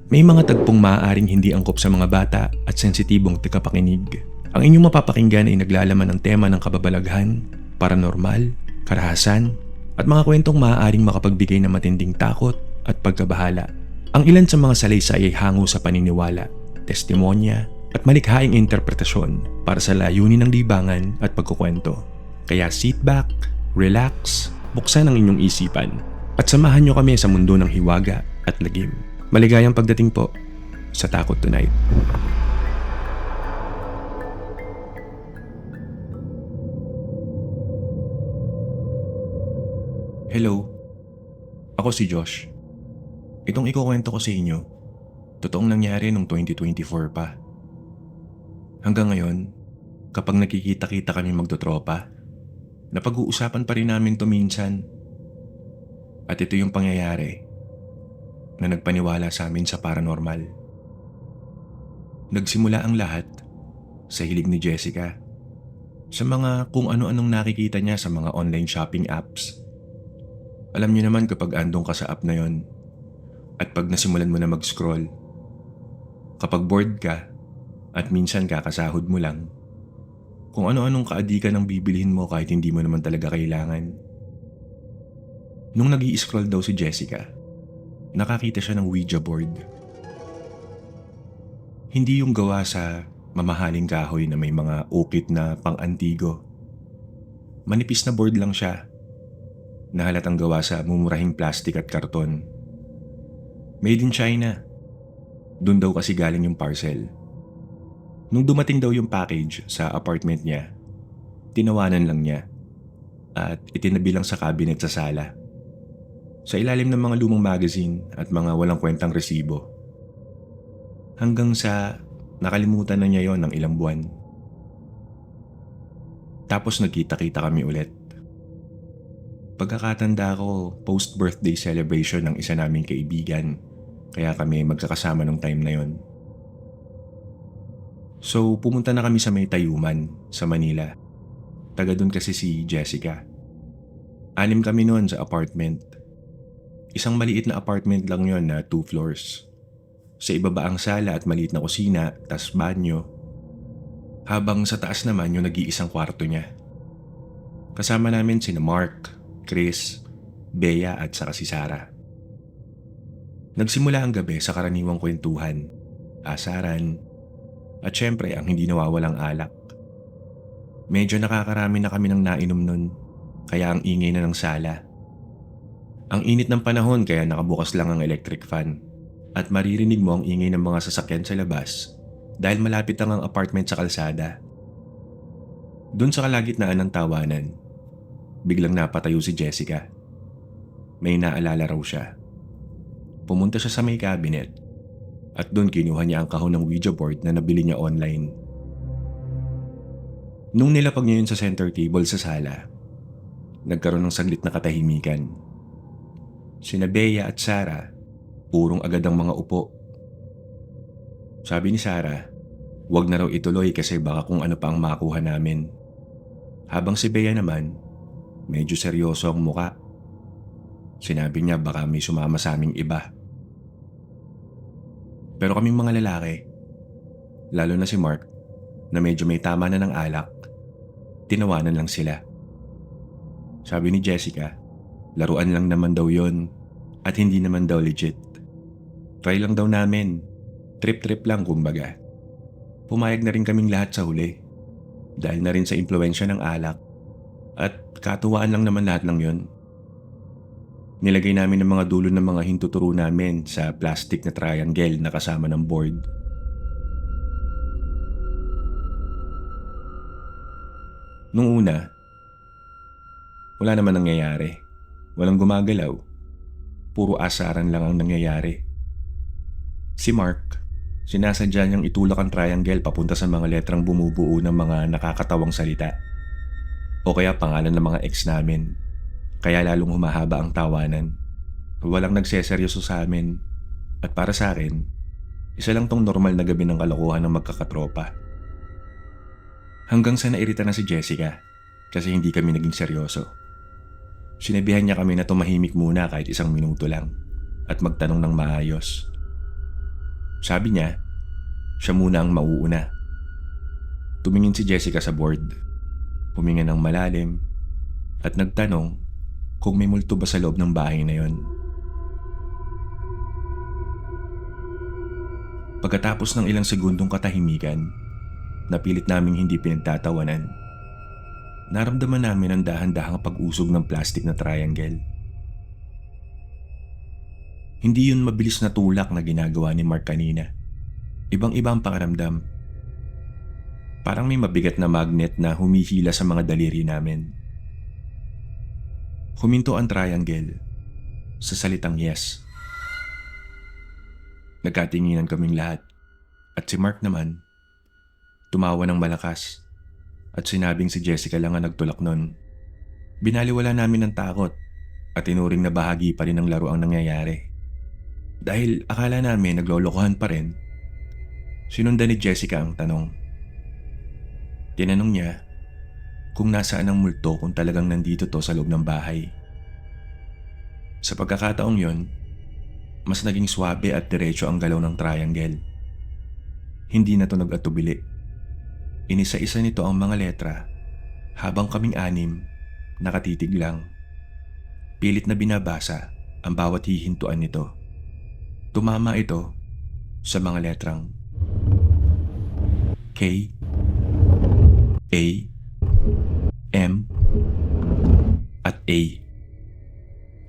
May mga tagpong maaaring hindi angkop sa mga bata at sensitibong tagapakinig. Ang inyong mapapakinggan ay naglalaman ng tema ng kababalaghan, paranormal, karahasan, at mga kwentong maaaring makapagbigay ng matinding takot at pagkabahala. Ang ilan sa mga salaysay ay hango sa paniniwala, testimonya, at malikhaing interpretasyon para sa layunin ng libangan at pagkukwento. Kaya sit back, relax, buksan ang inyong isipan, at samahan nyo kami sa mundo ng hiwaga at lagim. Maligayang pagdating po sa Takot Tonight. Hello, ako si Josh. Itong ikukwento ko sa inyo, totoong nangyari noong 2024 pa. Hanggang ngayon, kapag nakikita-kita kami magtotropa, napag-uusapan pa rin namin to minsan. At ito yung pangyayari na nagpaniwala sa amin sa paranormal. Nagsimula ang lahat sa hilig ni Jessica sa mga kung ano-anong nakikita niya sa mga online shopping apps. Alam niyo naman kapag andong ka sa app na yon at pag nasimulan mo na mag-scroll, kapag bored ka at minsan kakasahod mo lang, kung ano-anong kaadikan ang bibilihin mo kahit hindi mo naman talaga kailangan. Nung nag-i-scroll daw si Jessica, nakakita siya ng Ouija board. Hindi yung gawa sa mamahaling kahoy na may mga ukit na pang-antigo. Manipis na board lang siya na halatang gawa sa mumurahing plastic at karton. Made in China. Doon daw kasi galing yung parcel. Nung dumating daw yung package sa apartment niya, tinawanan lang niya at itinabi lang sa cabinet sa sala. Sa ilalim ng mga lumang magazine at mga walang kwentang resibo. Hanggang sa nakalimutan na niya yon ng ilang buwan. Tapos nagkita-kita kami ulit. Pagkakatanda ko, post-birthday celebration ng isa naming kaibigan, kaya kami magkakasama ng time na yon. So pumunta na kami sa may Tayuman, sa Manila. Taga doon kasi si Jessica. 6 kami noon sa apartment. Isang maliit na apartment lang yon na 2 floors. Sa ibaba ang sala at maliit na kusina, tas banyo. Habang sa taas naman yung nag-iisang kwarto niya. Kasama namin sina Mark, Chris, Bea at saka si Sarah. Nagsimula ang gabi sa karaniwang kwentuhan, asaran, at syempre ang hindi nawawalang alak. Medyo nakakarami na kami ng nainom nun, kaya ang ingay na ng sala. Ang init ng panahon kaya nakabukas lang ang electric fan at maririnig mo ang ingay ng mga sasakyan sa labas dahil malapit lang ang apartment sa kalsada. Doon sa kalagitnaan ng tawanan, biglang napatayo si Jessica. May naalala raw siya. Pumunta siya sa may cabinet at doon kinuha niya ang kahon ng Ouija board na nabili niya online. Nung nilapag niya yun sa center table sa sala, nagkaroon ng saglit na katahimikan. Sina Bea at Sarah, purong agad ang mga upo. Sabi ni Sarah, wag na raw ituloy kasi baka kung ano pa ang makuha namin. Habang si Bea naman, medyo seryoso ang muka. Sinabi niya baka may sumama sa aming iba. Pero kaming mga lalaki, lalo na si Mark, na medyo may tama na ng alak, tinawanan lang sila. Sabi ni Jessica, laruan lang naman daw yon at hindi naman daw legit. Try lang daw namin. Trip-trip lang kumbaga. Pumayag na rin kaming lahat sa huli. Dahil na rin sa impluwensya ng alak. At katuwaan lang naman lahat ng yon. Nilagay namin ang mga dulo ng mga hintuturo namin sa plastic na triangle na kasama ng board. Nung una, wala naman nangyayari. Walang gumagalaw. Puro asaran lang ang nangyayari. Si Mark, sinasadya niyang itulak ang triangle papunta sa mga letrang bumubuo ng mga nakakatawang salita. O kaya pangalan ng mga ex namin. Kaya lalong humahaba ang tawanan. Walang nagseseryoso sa amin. At para sa akin, isa lang tong normal na gabi ng kalokohan ng magkakatropa. Hanggang sa nairita na si Jessica kasi hindi kami naging seryoso. Sinabihan niya kami na tumahimik muna kahit 1 minuto lang at magtanong ng maayos. Sabi niya, siya muna ang mauuna. Tumingin si Jessica sa board, huminga ng malalim, at nagtanong kung may multo ba sa loob ng bahay na yon. Pagkatapos ng ilang segundong katahimikan, napilit naming hindi pinagtatawanan. Naramdaman namin ang dahan-dahang pag-usog ng plastic na triangle. Hindi yun mabilis na tulak na ginagawa ni Mark kanina. Ibang-ibang pakiramdam. Parang may mabigat na magnet na humihila sa mga daliri namin. Huminto ang triangle sa salitang yes. Nagkatinginan kaming lahat at si Mark naman tumawa ng malakas at sinabing si Jessica lang ang nagtulak nun. Binaliwala namin ng takot at tinuring na bahagi pa rin ng laro ang nangyayari. Dahil akala namin naglolokohan pa rin, sinundan ni Jessica ang tanong. Tinanong niya kung nasaan ang multo kung talagang nandito to sa loob ng bahay. Sa pagkakataong yon, mas naging swabe at diretso ang galaw ng triangle. Hindi na to nag-atubili. Inisa-isa nito ang mga letra habang kaming anim nakatitig lang. Pilit na binabasa ang bawat hihintuan nito. Tumama ito sa mga letrang K, A, M, at A.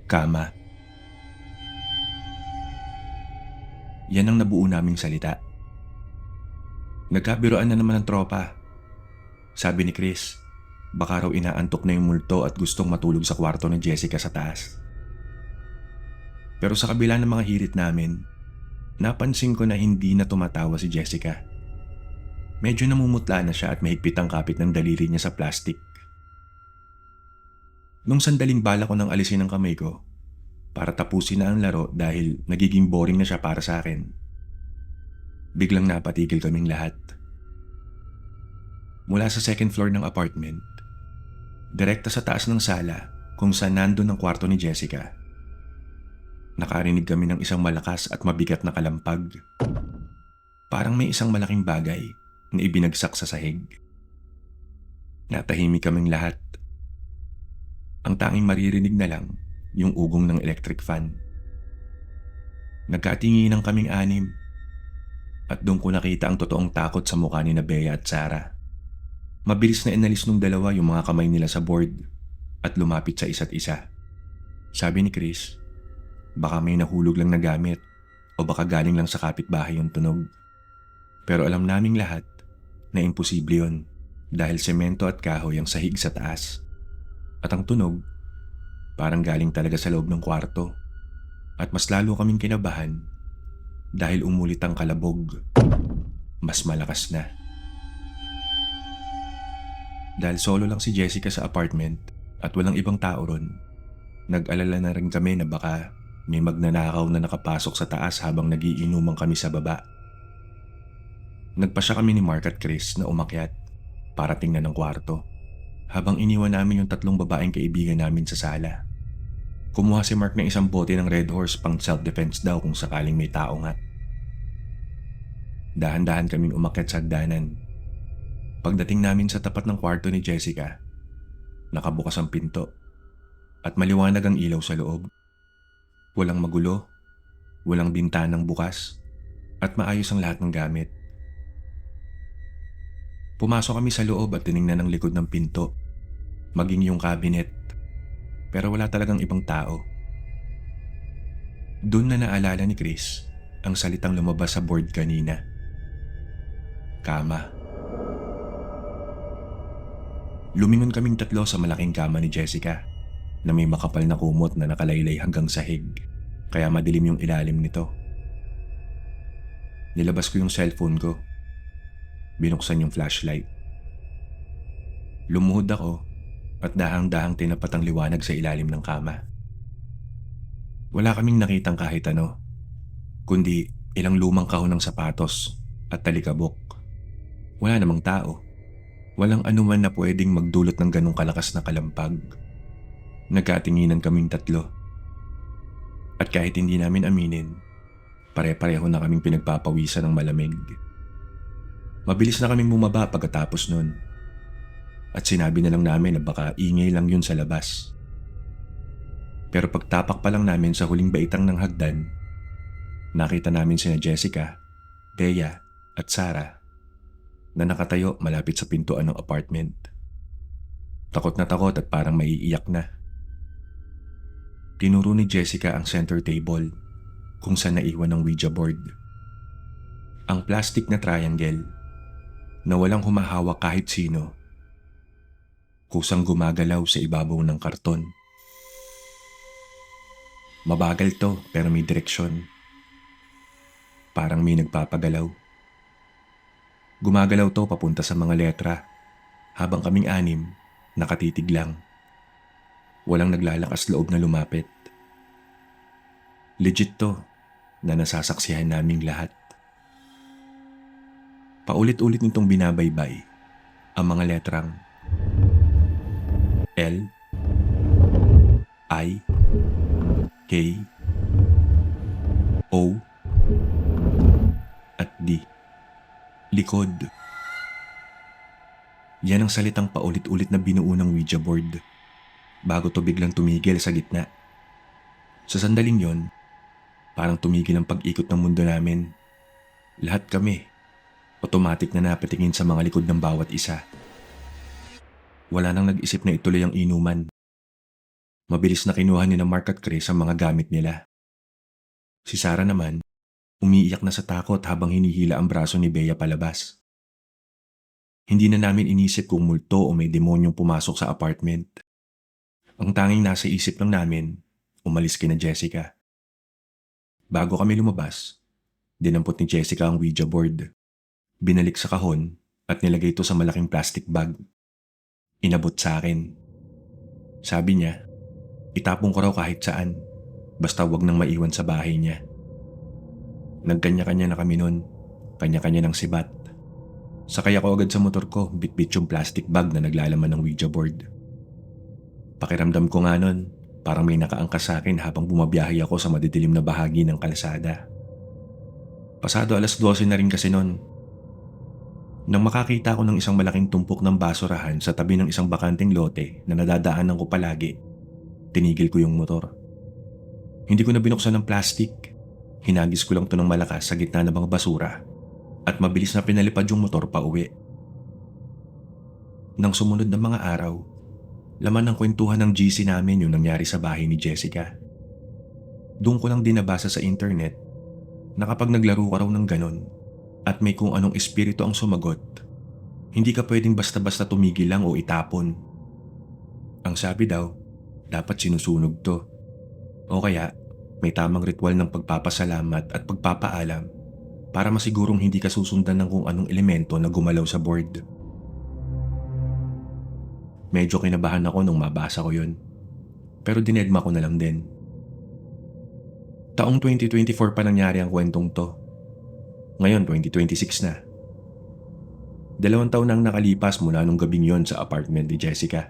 Kama. Yan ang nabuo naming salita. Nagkabiroan na naman ang tropa. Sabi ni Chris, baka raw inaantok na yung multo at gustong matulog sa kwarto ni Jessica sa taas. Pero sa kabila ng mga hirit namin, napansin ko na hindi na tumatawa si Jessica. Medyo namumutla na siya at mahigpit ang kapit ng daliri niya sa plastic. Nung sandaling bala ko nang alisin ang kamay ko para tapusin na ang laro dahil nagiging boring na siya para sa akin, biglang napatigil kaming lahat. Mula sa second floor ng apartment, direkta sa taas ng sala kung saan nandun ang kwarto ni Jessica, nakarinig kami ng isang malakas at mabigat na kalampag. Parang may isang malaking bagay na ibinagsak sa sahig. Natahimik kaming lahat. Ang tanging maririnig na lang yung ugong ng electric fan. Nagkatinginan kaming anim at doon ko nakita ang totoong takot sa mukha ni Bea at Sarah. Mabilis na inalis nung dalawa yung mga kamay nila sa board at lumapit sa isa't isa. Sabi ni Chris, baka may nahulog lang na gamit o baka galing lang sa kapitbahay yung tunog. Pero alam naming lahat na imposible yun dahil semento at kahoy ang sahig sa taas. At ang tunog, parang galing talaga sa loob ng kwarto. At mas lalo kaming kinabahan dahil umulit ang kalabog. Mas malakas na. Dahil solo lang si Jessica sa apartment at walang ibang tao ron, nag-alala na rin kami na baka may magnanakaw na nakapasok sa taas habang nagiinuman kami sa baba. Nagpasya kami ni Mark at Chris na umakyat para tingnan ang kwarto habang iniwan namin yung tatlong babaeng kaibigan namin sa sala. Kumuha si Mark ng isang bote ng Red Horse pang self-defense daw kung sakaling may tao nga. Dahan-dahan kaming umakyat sa hagdanan. Pagdating namin sa tapat ng kwarto ni Jessica, nakabukas ang pinto at maliwanag ang ilaw sa loob. Walang magulo, walang bintanang bukas at maayos ang lahat ng gamit. Pumasok kami sa loob at tiningnan ang likod ng pinto, maging yung cabinet, pero wala talagang ibang tao. Doon na naalala ni Chris ang salitang lumabas sa board kanina. Kama. Lumingon kaming tatlo sa malaking kama ni Jessica na may makapal na kumot na nakalaylay hanggang sahig, kaya madilim yung ilalim nito. Nilabas ko yung cellphone ko. Binuksan yung flashlight. Lumuhod ako at dahang-dahang tinapat ang liwanag sa ilalim ng kama. Wala kaming nakitang kahit ano, kundi ilang lumang kahon ng sapatos at talikabok. Wala namang tao. Walang anuman na pwedeng magdulot ng ganong kalakas na kalampag. Nagkatinginan kaming tatlo. At kahit hindi namin aminin, Pare-pareho na kaming pinagpapawisan ng malamig. Mabilis na kaming bumaba pagkatapos nun. At sinabi na lang namin na baka ingay lang yun sa labas. Pero pagtapak pa lang namin sa huling baitang ng hagdan, nakita namin sina Jessica, Bea at Sarah na nakatayo malapit sa pintuan ng apartment. Takot na takot at parang maiiyak na. Tinuro ni Jessica ang center table kung saan naiwan ang Ouija board. Ang plastic na triangle na walang humahawak kahit sino, kusang gumagalaw sa ibabaw ng karton. Mabagal to pero may direksyon. Parang may nagpapagalaw. Gumagalaw to papunta sa mga letra habang kaming anim nakatitig lang. Walang naglalakas loob na lumapit. Legit to na nasasaksihan naming lahat. Paulit-ulit nitong binabaybay ang mga letrang L, I, K, O, at D. Likod. Yan ang salitang paulit-ulit na binuo ng Ouija board bago to biglang tumigil sa gitna. Sa sandaling yon, parang tumigil ang pag-ikot ng mundo namin. Lahat kami, automatic na napatingin sa mga likod ng bawat isa. Wala nang nag-isip na ituloy ang inuman. Mabilis na kinuha ni na Mark at Chris ang mga gamit nila. Si Sarah naman, umiiyak na sa takot habang hinihila ang braso ni Bea palabas. Hindi na namin inisip kung multo o may demonyong pumasok sa apartment. Ang tanging nasa isip lang namin, umalis kina Jessica. Bago kami lumabas, dinampot ni Jessica ang Ouija board. Binalik sa kahon at nilagay ito sa malaking plastic bag. Inabot sa akin. Sabi niya, itapon ko raw kahit saan, basta wag nang maiwan sa bahay niya. Nagkanya-kanya na kami nun, kanya-kanya ng sibat. Sakay ako agad sa motor ko, bit-bit yung plastic bag na naglalaman ng Ouija board. Pakiramdam ko nga nun, parang may nakaangkas sa akin habang bumabiyahe ako sa madidilim na bahagi ng kalsada. Pasado 12:00 na rin kasi nun. Nang makakita ko ng isang malaking tumpok ng basurahan sa tabi ng isang bakanteng lote na nadadaanan ko palagi, tinigil ko yung motor. Hindi ko na binuksan ng plastic. Hinagis ko lang ito ng malakas sa gitna ng mga basura at mabilis na pinalipad yung motor pa uwi. Nang sumunod na mga araw, laman ng kwentuhan ng GC namin yung nangyari sa bahay ni Jessica. Doon ko lang din nabasa sa internet na kapag naglaro ka raw ng ganon at may kung anong espiritu ang sumagot, hindi ka pwedeng basta-basta tumigil lang o itapon. Ang sabi daw, dapat sinusunog to. O kaya, may tamang ritual ng pagpapasalamat at pagpapaalam para masigurong hindi ka susundan ng kung anong elemento na gumalaw sa board. Medyo kinabahan ako nung mabasa ko yun. Pero dinedma ko na lang din. Taong 2024 pa nangyari ang kwentong to. Ngayon 2026 na. 2 taon nang nakalipas mula nung gabing yon sa apartment ni Jessica.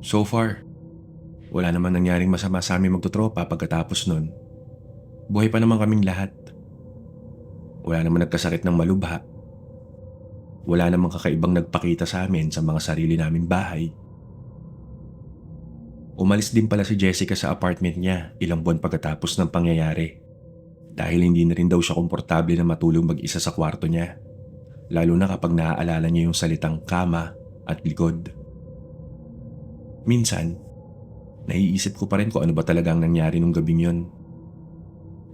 So far, wala naman nangyaring masama sa aming magtutropa pagkatapos nun. Buhay pa naman kaming lahat. Wala naman nagkasakit ng malubha. Wala namang kakaibang nagpakita sa amin sa mga sarili naming bahay. Umalis din pala si Jessica sa apartment niya ilang buwan pagkatapos ng pangyayari. Dahil hindi na rin daw siya komportable na matulog mag-isa sa kwarto niya. Lalo na kapag naaalala niya yung salitang kama at likod. Minsan, naiisip ko pa rin kung ano ba talagang nangyari nung gabing yon.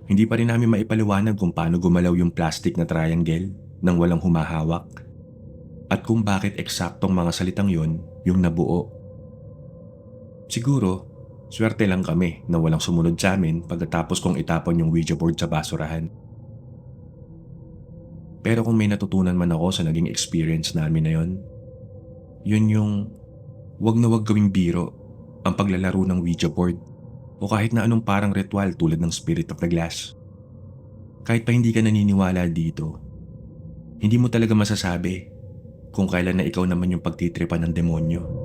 Hindi pa rin namin maipaliwanag kung paano gumalaw yung plastic na triangle nang walang humahawak. At kung bakit eksaktong mga salitang yon yung nabuo. Siguro, swerte lang kami na walang sumunod sa amin pagkatapos kong itapon yung Ouija board sa basurahan. Pero kung may natutunan man ako sa naging experience namin na yun yung wag na wag gawing biro ang paglalaro ng Ouija board o kahit na anong parang ritual tulad ng Spirit of the Glass. Kahit pa hindi ka naniniwala dito, hindi mo talaga masasabi kung kailan na ikaw naman yung pagtitripan ng demonyo.